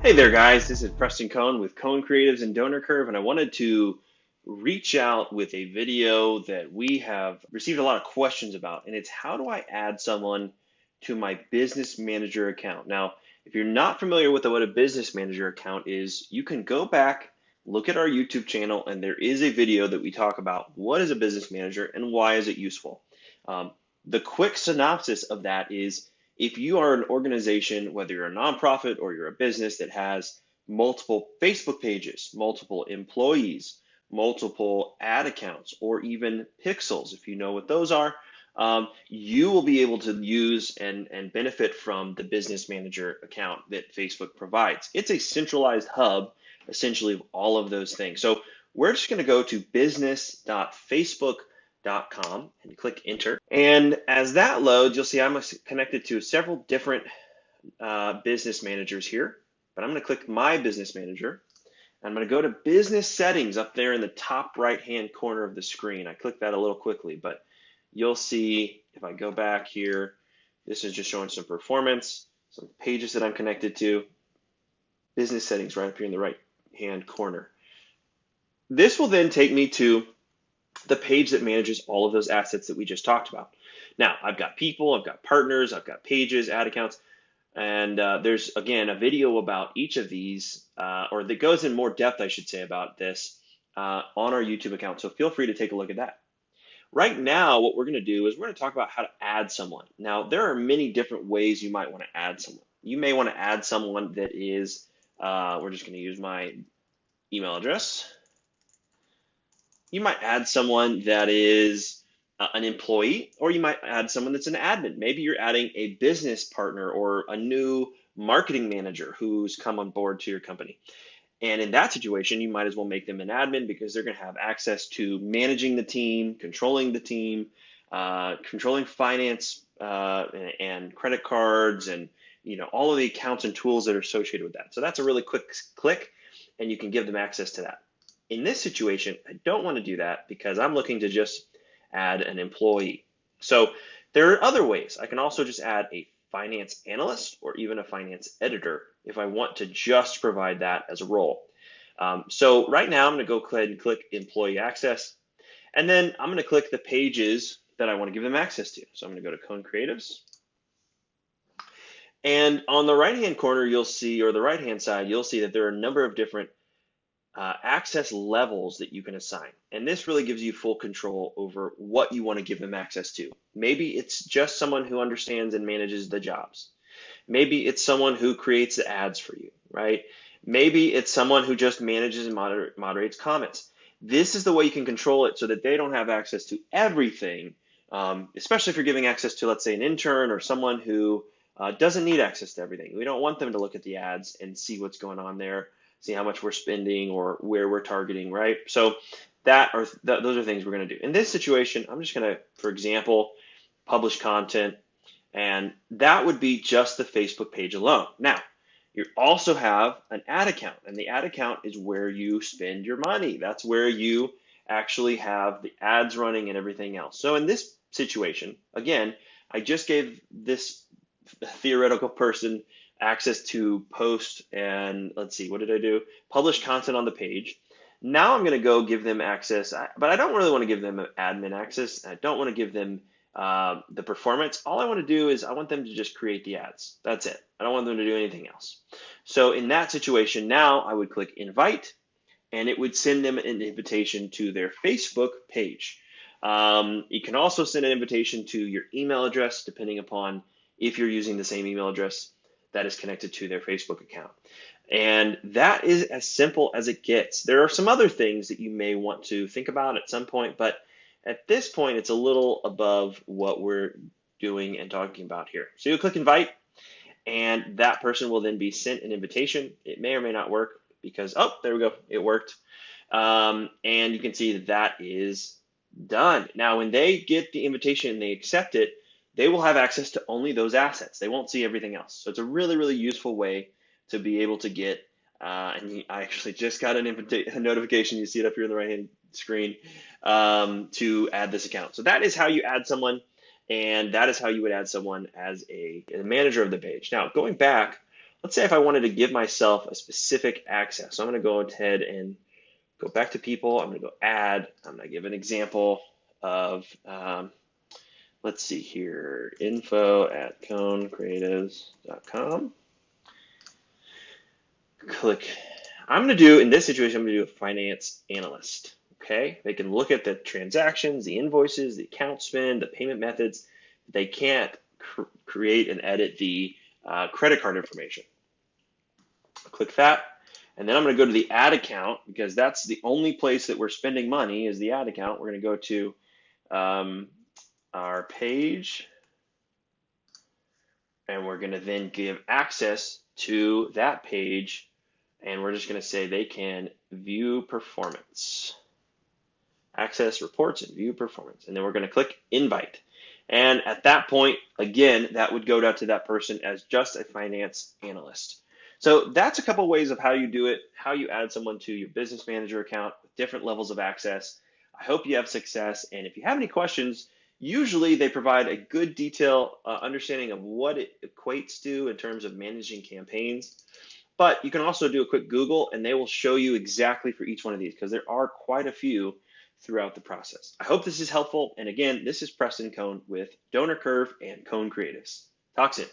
Hey there, guys. This is Preston Cohn with Cohn Creatives and Donor Curve, and I wanted to reach out with a video that we have received a lot of questions about, and it's how do I add someone to my business manager account? Now, if you're not familiar with what a business manager account is, you can go back, look at our YouTube channel, and there is a video that we talk about what is a business manager and why is it useful. Um, the quick synopsis of that is if you are an organization, whether you're a nonprofit or you're a business that has multiple Facebook pages, multiple employees, multiple ad accounts, or even pixels, if you know what those are, you will be able to use and benefit from the business manager account that Facebook provides. It's a centralized hub, essentially, of all of those things. So we're just going to go to business.facebook.com and click enter. And as that loads, you'll see I'm connected to several different business managers here, but I'm going to click my business manager. I'm going to go to business settings up there in the top right hand corner of the screen. I clicked that a little quickly, but you'll see if I go back here, this is just showing some performance, some pages that I'm connected to, business settings right up here in the right hand corner. This will then take me to the page that manages all of those assets that we just talked about. Now, I've got people, I've got partners, I've got pages, ad accounts, and there's, again, a video about each of these, or that goes in more depth, I should say, about this on our YouTube account. So feel free to take a look at that. Right now, what we're going to do is we're going to talk about how to add someone. Now, there are many different ways you might want to add someone. You may want to add someone that is, we're just going to use my email address. You might add someone that is an employee, or you might add someone that's an admin. Maybe you're adding a business partner or a new marketing manager who's come on board to your company. And in that situation, you might as well make them an admin because they're going to have access to managing the team, controlling the team, controlling finance and credit cards, and all of the accounts and tools that are associated with that. So that's a really quick click, and you can give them access to that. In this situation, I don't want to do that because I'm looking to just add an employee. So there are other ways. I can also just add a finance analyst or even a finance editor if I want to just provide that as a role. So right now I'm going to go ahead and click employee access, and then I'm going to click the pages that I want to give them access to. So I'm going to go to Cohn Creatives, and on the right hand corner you'll see, or the right hand side, you'll see that there are a number of different access levels that you can assign. And this really gives you full control over what you want to give them access to. Maybe it's just someone who understands and manages the jobs. Maybe it's someone who creates the ads for you, right? Maybe it's someone who just manages and moderates comments. This is the way you can control it so that they don't have access to everything, especially if you're giving access to, let's say, an intern or someone who doesn't need access to everything. We don't want them to look at the ads and see what's going on there, see how much we're spending or where we're targeting, right? So those are things we're going to do. In this situation, I'm just going to, for example, publish content, and that would be just the Facebook page alone. Now, you also have an ad account, and the ad account is where you spend your money. That's where you actually have the ads running and everything else. So in this situation, again, I just gave this theoretical person access to post and, let's see, what did I do? Publish content on the page. Now I'm going to go give them access, but I don't really want to give them admin access. I don't want to give them the performance. All I want to do is I want them to just create the ads. That's it. I don't want them to do anything else. So in that situation, now I would click invite, and it would send them an invitation to their Facebook page. You can also send an invitation to your email address, depending upon if you're using the same email address that is connected to their Facebook account. And that is as simple as it gets. There are some other things that you may want to think about at some point, but at this point, it's a little above what we're doing and talking about here. So you'll click invite, and that person will then be sent an invitation. It may or may not work because, oh, there we go, it worked. And you can see that is done. Now, when they get the invitation and they accept it, they will have access to only those assets. They won't see everything else. So it's a really, really useful way to be able to get, and I actually just got a notification, you see it up here on the right-hand screen, to add this account. So that is how you add someone, and that is how you would add someone as a manager of the page. Now, going back, let's say if I wanted to give myself a specific access. So I'm going to go ahead and go back to people. I'm going to go add. I'm going to give an example of, let's see here, info@konecreatives.com. Click. I'm going to do, in this situation, I'm going to do a finance analyst. Okay, they can look at the transactions, the invoices, the account spend, the payment methods. They can't create and edit the credit card information. Click that, and then I'm going to go to the ad account because that's the only place that we're spending money is the ad account. We're going to go to our page, and we're going to then give access to that page, and we're just going to say they can view performance. Access reports and view performance. And then we're going to click invite. And at that point, again, that would go down to that person as just a finance analyst. So that's a couple ways of how you do it, how you add someone to your business manager account with different levels of access. I hope you have success. And if you have any questions, usually they provide a good detailed understanding of what it equates to in terms of managing campaigns. But you can also do a quick Google and they will show you exactly for each one of these because there are quite a few throughout the process. I hope this is helpful. And again, this is Preston Kone with Donor Curve and Kone Creatives. Talk soon.